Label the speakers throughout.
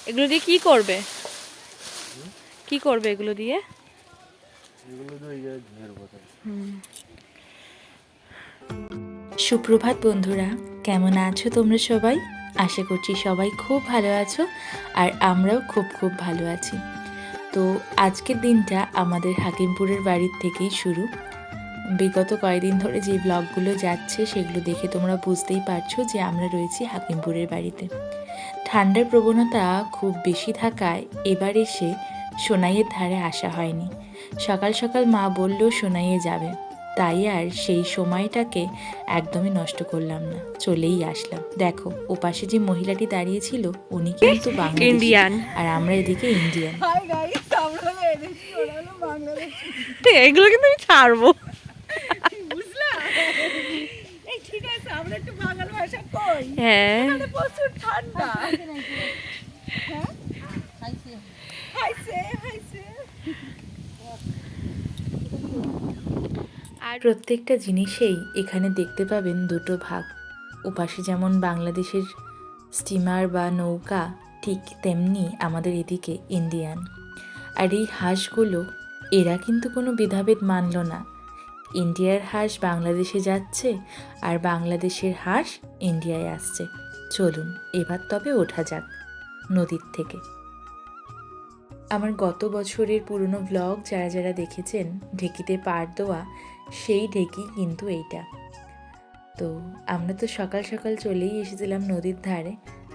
Speaker 1: এগুলো দিয়ে কি করবে? কি করবে এগুলো দিয়ে?
Speaker 2: সুপ্রভাত বন্ধুরা, কেমন আছো তোমরা সবাই? আশা করছি সবাই খুব ভালো আছো, আর আমরাও খুব খুব ভালো আছি। তো আজকের দিনটা আমাদের হাকিমপুরের বাড়ির থেকেই শুরু। বিগত কয়েকদিন ধরে যে ব্লগগুলো যাচ্ছে সেগুলো দেখে তোমরা বুঝতেই পারছো যে আমরা রয়েছি হাকিমপুরের বাড়িতে। ঠান্ডার প্রবণতা খুব বেশি থাকায় এবার এসে সোনাইয়ের ধারে আসা হয়নি। সকাল সকাল মা বলল সোনাইয়ে যাবে, তাই আর সেই সময়টাকে একদমই নষ্ট করলাম না, চলেই আসলাম। দেখো ওপাশে যে মহিলাটি দাঁড়িয়েছিল উনি কিন্তু বাংলাদেশি,
Speaker 1: ইন্ডিয়ান।
Speaker 2: আর আমরা এদিকে ইন্ডিয়ান।
Speaker 1: এগুলো কিন্তু আমি ছাড়বো। হ্যাঁ,
Speaker 2: আর প্রত্যেকটা জিনিসেই এখানে দেখতে পাবেন দুটো ভাগ। ওপাশে যেমন বাংলাদেশের স্টিমার বা নৌকা, ঠিক তেমনি আমাদের এদিকে ইন্ডিয়ান। আর এই হাঁসগুলো, এরা কিন্তু কোনো ভেদাভেদ মানল না। ইন্ডিয়ার হাঁস বাংলাদেশে যাচ্ছে, আর বাংলাদেশের হাঁস ইন্ডিয়ায় আসছে। চলুন এবার তবে ওঠা যাক নদীর থেকে। আমার গত বছরের পুরনো ব্লগ যারা যারা দেখেছেন, ঢেকিতে পাড় দেওয়া, সেই ঢেকি কিন্তু এইটা। তো আমরা তো সকাল সকাল চলেই এসেছিলাম নদীর ধারে,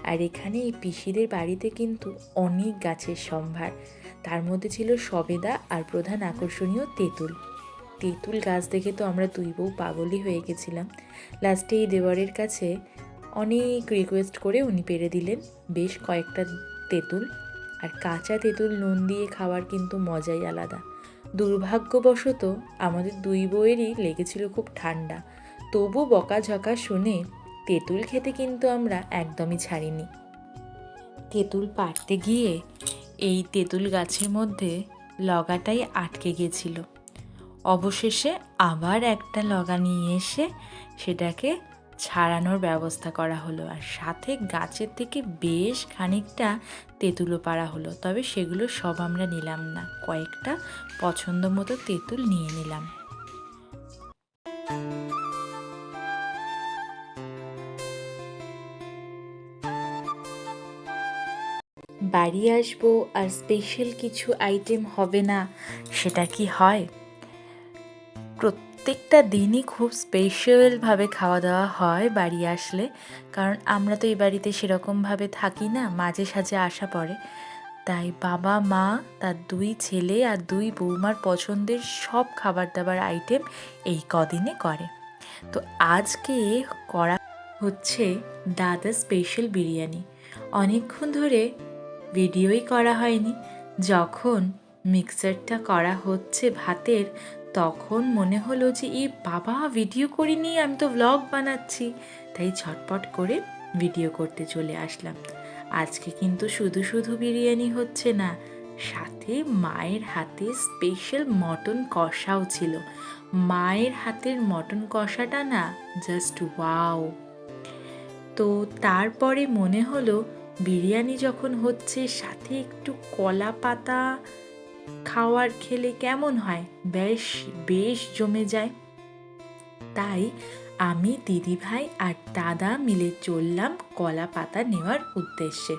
Speaker 2: আর এখানে এই পিসিদের বাড়িতে কিন্তু অনেক গাছের সম্ভার। তার মধ্যে ছিল সবেদা, আর প্রধান আকর্ষণীয় তেঁতুল। তেঁতুল গাছ দেখে তো আমরা দুই বউ পাগলই হয়ে গেছিলাম। লাস্টে এই দেওয়ারের কাছে অনেক রিকোয়েস্ট করে উনি পেরে দিলেন বেশ কয়েকটা তেঁতুল। আর কাঁচা তেঁতুল নুন দিয়ে খাওয়ার কিন্তু মজাই আলাদা। দুর্ভাগ্যবশত আমাদের দুই বউয়েরই লেগেছিল খুব ঠান্ডা, তবু বকাঝকা শুনে তেঁতুল খেতে কিন্তু আমরা একদমই ছাড়িনি। তেঁতুল পাড়তে গিয়ে এই তেঁতুল গাছের মধ্যে লগাটাই আটকে গেছিল। অবশেষে আবার একটা লগা নিয়ে এসে সেটাকে ছাড়ানোর ব্যবস্থা করা হলো, আর সাথে গাছের থেকে বেশ খানিকটা তেঁতুলও পাড়া হলো। তবে সেগুলো সব আমরা নিলাম না, কয়েকটা পছন্দ মতো তেঁতুল নিয়ে নিলাম। বাড়ি আসবো আর স্পেশাল কিছু আইটেম হবে না, সেটা কি হয়? প্রত্যেকটা দিনই খুব স্পেশালভাবে খাওয়া দাওয়া হয় বাড়ি আসলে, কারণ আমরা তো এই বাড়িতে সেরকমভাবে থাকি না, মাঝে সাঝে আসা পড়ে। তাই বাবা মা, তার দুই ছেলে আর দুই বৌমার পছন্দের সব খাবার দাবার আইটেম এই কদিনে করে। তো আজকে করা হচ্ছে দাদা স্পেশাল বিরিয়ানি। অনেকক্ষণ ধরে ভিডিওই করা হয়নি। যখন মিক্সারটা করা হচ্ছে ভাতের, তখন মনে হলো যে বাবা ভিডিও করিনি, আমি তো ব্লগ বানাচ্ছি। তাই ঝটপট করে ভিডিও করতে চলে আসলাম। আজকে কিন্তু শুধু শুধু বিরিয়ানি হচ্ছে না, সাথে মায়ের হাতে স্পেশাল মটন কষাও ছিল। মায়ের হাতের মটন কষাটা না জাস্ট ওয়াও। তো তারপরে মনে হলো বিরিয়ানি যখন হচ্ছে, সাথে একটু কলা পাতা খাওয়ার খেলে কেমন হয়, বেশ বেশ জমে যায়। তাই আমি, দিদিভাই আর দাদা মিলে চললাম কলা পাতা নেওয়ার উদ্দেশ্যে।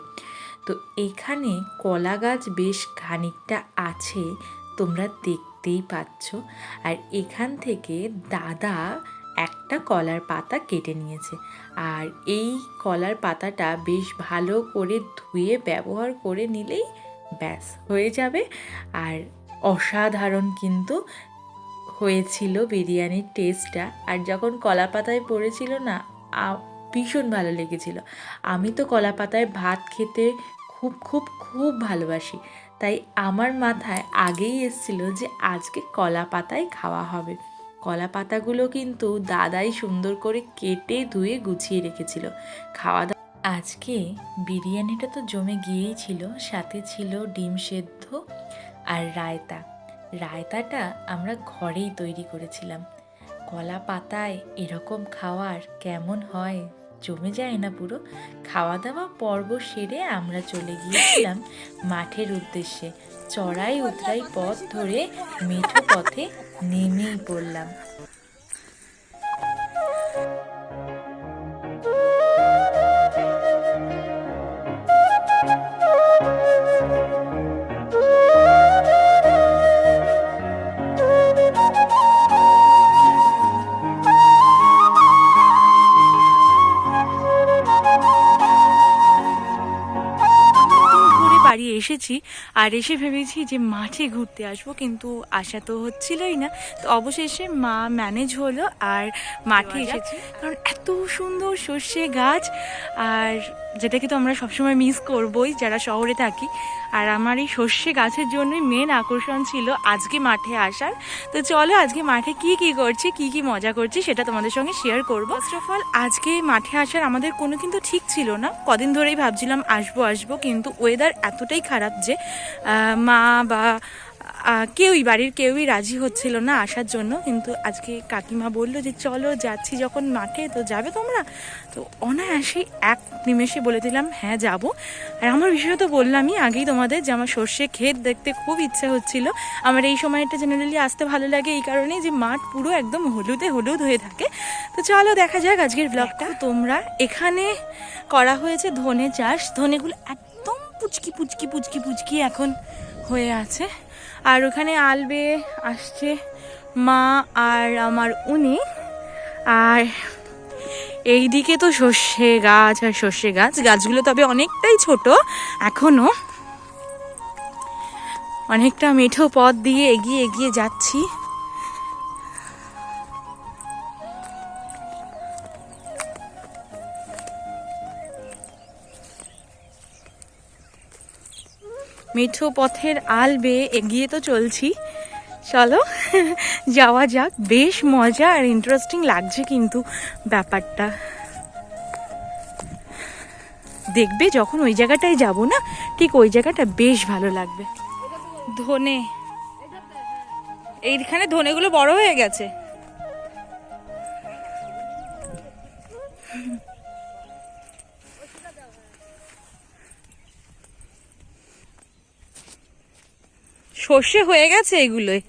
Speaker 2: তো এখানে কলা গাছ বেশ খানিকটা আছে, তোমরা দেখতেই পাচ্ছ। আর এখান থেকে দাদা একটা কলার পাতা কেটে নিয়েছে, আর এই কলার পাতাটা বেশ ভালো করে ধুয়ে ব্যবহার করে নিলেই ব্যাস হয়ে যাবে। আর অসাধারণ কিন্তু হয়েছিল বিরিয়ানির টেস্টটা। আর যখন কলা পাতায় পড়েছিল না, ভীষণ ভালো লেগেছিল। আমি তো কলা পাতায় ভাত খেতে খুব খুব খুব ভালোবাসি, তাই আমার মাথায় আগেই এসেছিল যে আজকে কলা পাতায় খাওয়া হবে। কলা পাতাগুলো কিন্তু দাদাই সুন্দর করে কেটে ধুয়ে গুছিয়ে রেখেছিল। খাওয়া দাওয়া আজকে বিরিয়ানিটা তো জমে গিয়েই ছিল, সাথে ছিল ডিম সেদ্ধ আর রায়তা। রায়তাটা আমরা ঘরেই তৈরি করেছিলাম। কলা পাতায় এরকম খাওয়ার কেমন হয় জমে যায় না পুরো। খাওয়া দাওয়া পর্ব সেরে আমরা চলে গিয়েছিলাম মাঠের উদ্দেশ্যে। চড়াই উতরাই পথ ধরে মেঠো পথে নেমেই পড়লাম।
Speaker 1: বাড়ি এসেছি আর এসে ভেবেছি যে মাঠে ঘুরতে আসবো, কিন্তু আসা তো হচ্ছিলই না। তো অবশেষে মা ম্যানেজ হলো আর মাঠে এসেছি, কারণ এত সুন্দর সর্ষে গাছ, আর যেটাকে তো আমরা সবসময় মিস করবই যারা শহরে থাকি। আর আমার এই সর্ষে গাছের জন্যই মেন আকর্ষণ ছিল আজকে মাঠে আসার। তো চলো আজকে মাঠে কি কি করছি, কি কি মজা করছি সেটা তোমাদের সঙ্গে শেয়ার করবো। ফার্স্ট অফ অল আজকে মাঠে আসার আমাদের কোনো কিন্তু ঠিক ছিল না, কদিন ধরেই ভাবছিলাম আসবো, কিন্তু ওয়েদার এতটাই খারাপ যে মা বা বাড়ির কেউই রাজি হচ্ছিল না আসার জন্য। কিন্তু আজকে কাকিমা বললো যে চলো যাচ্ছি যখন মাঠে, তো যাবে তোমরা? তো অনায়াসে এক নিমেষে বলে দিলাম হ্যাঁ যাব। আর আমার বিষয়ে তো বললামই আগেই তোমাদের যে আমার সর্ষে ক্ষেত দেখতে খুব ইচ্ছা হচ্ছিল। আমার এই সময়টা জেনারেলি আসতে ভালো লাগে এই কারণেই যে মাঠ পুরো একদম হলুদ হয়ে থাকে। তো চলো দেখা যাক আজকের ব্লগটা। তোমরা এখানে করা হয়েছে ধনে চাষ, ধনেগুলো একদম পুচকি এখন হয়ে আছে। আর ওখানে আলবে আসছে মা আর আমার উনি। আর এইদিকে তো সর্ষে গাছ আর সর্ষে গাছগুলো তবে অনেকটাই ছোট এখনো, অনেকটা মেঠো পথ দিয়ে এগিয়ে যাচ্ছি। মেঠো পথের আল বেয়ে এগিয়ে তো চলছি, চলো যাওয়া যাক। বেশ মজা আর ইন্টারেস্টিং লাগছে কিন্তু ব্যাপারটা। দেখবে যখন ওই জায়গাটায় যাব না, ঠিক ওই জায়গাটা বেশ ভালো লাগবে। ধনে, এইখানে ধনেগুলো বড় হয়ে গেছে। সর্ষে হয়ে গেছে এগুলোই।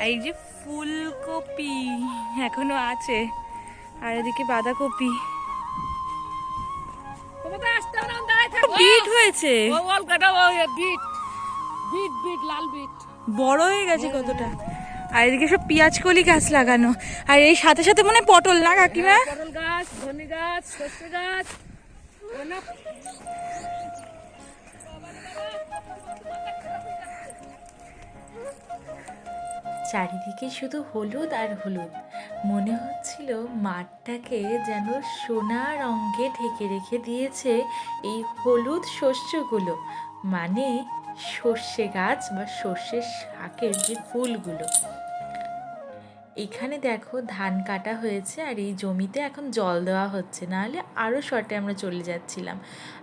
Speaker 1: এই যে ফুলকপি এখনো আছে, আর এদিকে বাঁধাকপি, বিট হয়েছে, বড় হয়ে গেছে কতটা। আর এদিকে সব পেঁয়াজ কলি গাছ লাগানো, আর এই সাথে সাথে মনে পটল না কাকিমা?
Speaker 3: পটল গাছ, ধনে গাছ, সর্ষে গাছ।
Speaker 2: চারিদিকে শুধু হলুদ আর হলুদ। মনে হচ্ছিল মাঠটাকে যেন সোনা রঙে ঢেকে রেখে দিয়েছে এই হলুদ শস্যগুলো, মানে সর্ষে গাছ বা সর্ষের শাকের যে ফুলগুলো। এখানে দেখো ধান কাটা হয়েছে আর এই জমিতে এখন জল দেওয়া হচ্ছে, নাহলে আরও শর্টে আমরা চলে যাচ্ছিলাম।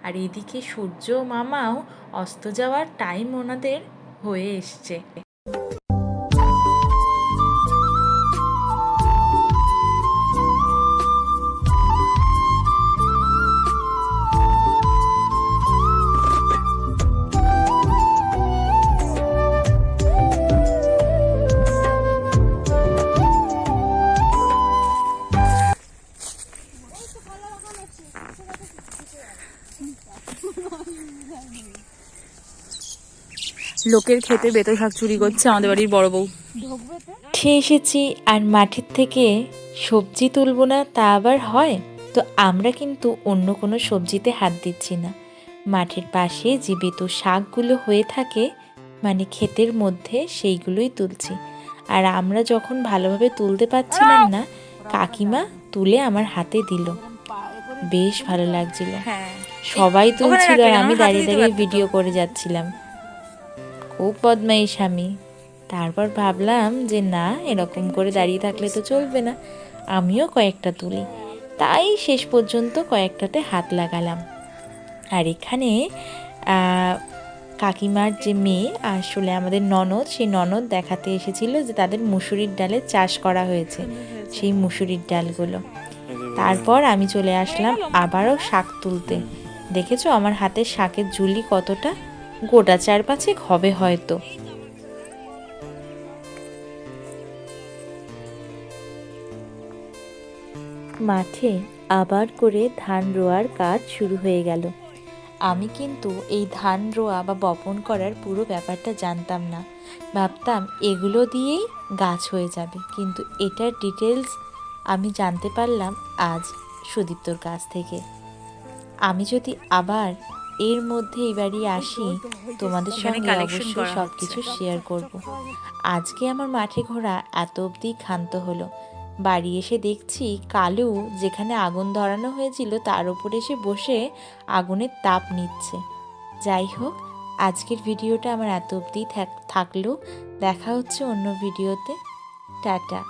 Speaker 2: আর এদিকে সূর্য মামাও অস্ত যাওয়ার টাইম ওনাদের হয়ে এসছে।
Speaker 1: লোকের খেতে বেতো শাক চুরি করছে আমাদের বাড়ির বড় বউ।
Speaker 2: উঠে এসেছি আর মাঠের থেকে সবজি তুলব না তা আবার হয়? তো আমরা কিন্তু অন্য কোনো সবজিতে হাত দিচ্ছি না। মাঠের পাশে যে বেতো শাকগুলো হয়ে থাকে মানে ক্ষেতের মধ্যে, সেইগুলোই তুলছি। আর আমরা যখন ভালোভাবে তুলতে পারছিলাম না, কাকিমা তুলে আমার হাতে দিল, বেশ ভালো লাগছিল। সবাই তুলছিল আর আমি দাঁড়িয়ে দাঁড়িয়ে ভিডিও করে যাচ্ছিলাম। খুব বদমাইশ আমি। তারপর ভাবলাম যে না, এরকম করে দাঁড়িয়ে থাকলে তো চলবে না, আমিও কয়েকটা তুলি। তাই শেষ পর্যন্ত কয়েকটাতে হাত লাগালাম। আর এখানে কাকিমার যে মেয়ে আসলে আমাদের ননদ, সেই ননদ দেখাতে এসেছিল যে তাদের মুসুরির ডালের চাষ করা হয়েছে, সেই মুসুরির ডালগুলো। তারপর আমি চলে আসলাম আবারও শাক তুলতে। দেখেছো আমার হাতে শাকের ঝুলি কতটা, গোটা 4-5 হবে হয়তো। মাঠে আবার করে ধান রোয়ার কাজ শুরু হয়ে গেল। আমি কিন্তু এই ধান রোয়া বা বপন করার পুরো ব্যাপারটা জানতাম না, ভাবতাম এগুলো দিয়েই গাছ হয়ে যাবে, কিন্তু এটার ডিটেলস আমি জানতে পারলাম আজ সুদীপ্তর কাছ থেকে। আমি যদি আবার এর মধ্যে এবারই আসি তোমাদের সঙ্গে অবশ্যই সব কিছু শেয়ার করব। আজকে আমার মাঠে ঘোরা এত অবধি ক্ষান্ত হলো। বাড়ি এসে দেখছি কালু যেখানে আগুন ধরানো হয়েছিল তার উপর এসে বসে আগুনের তাপ নিচ্ছে। যাই হোক, আজকের ভিডিওটা আমার এত অবধি থাকলো। দেখা হচ্ছে অন্য ভিডিওতে। টাটা।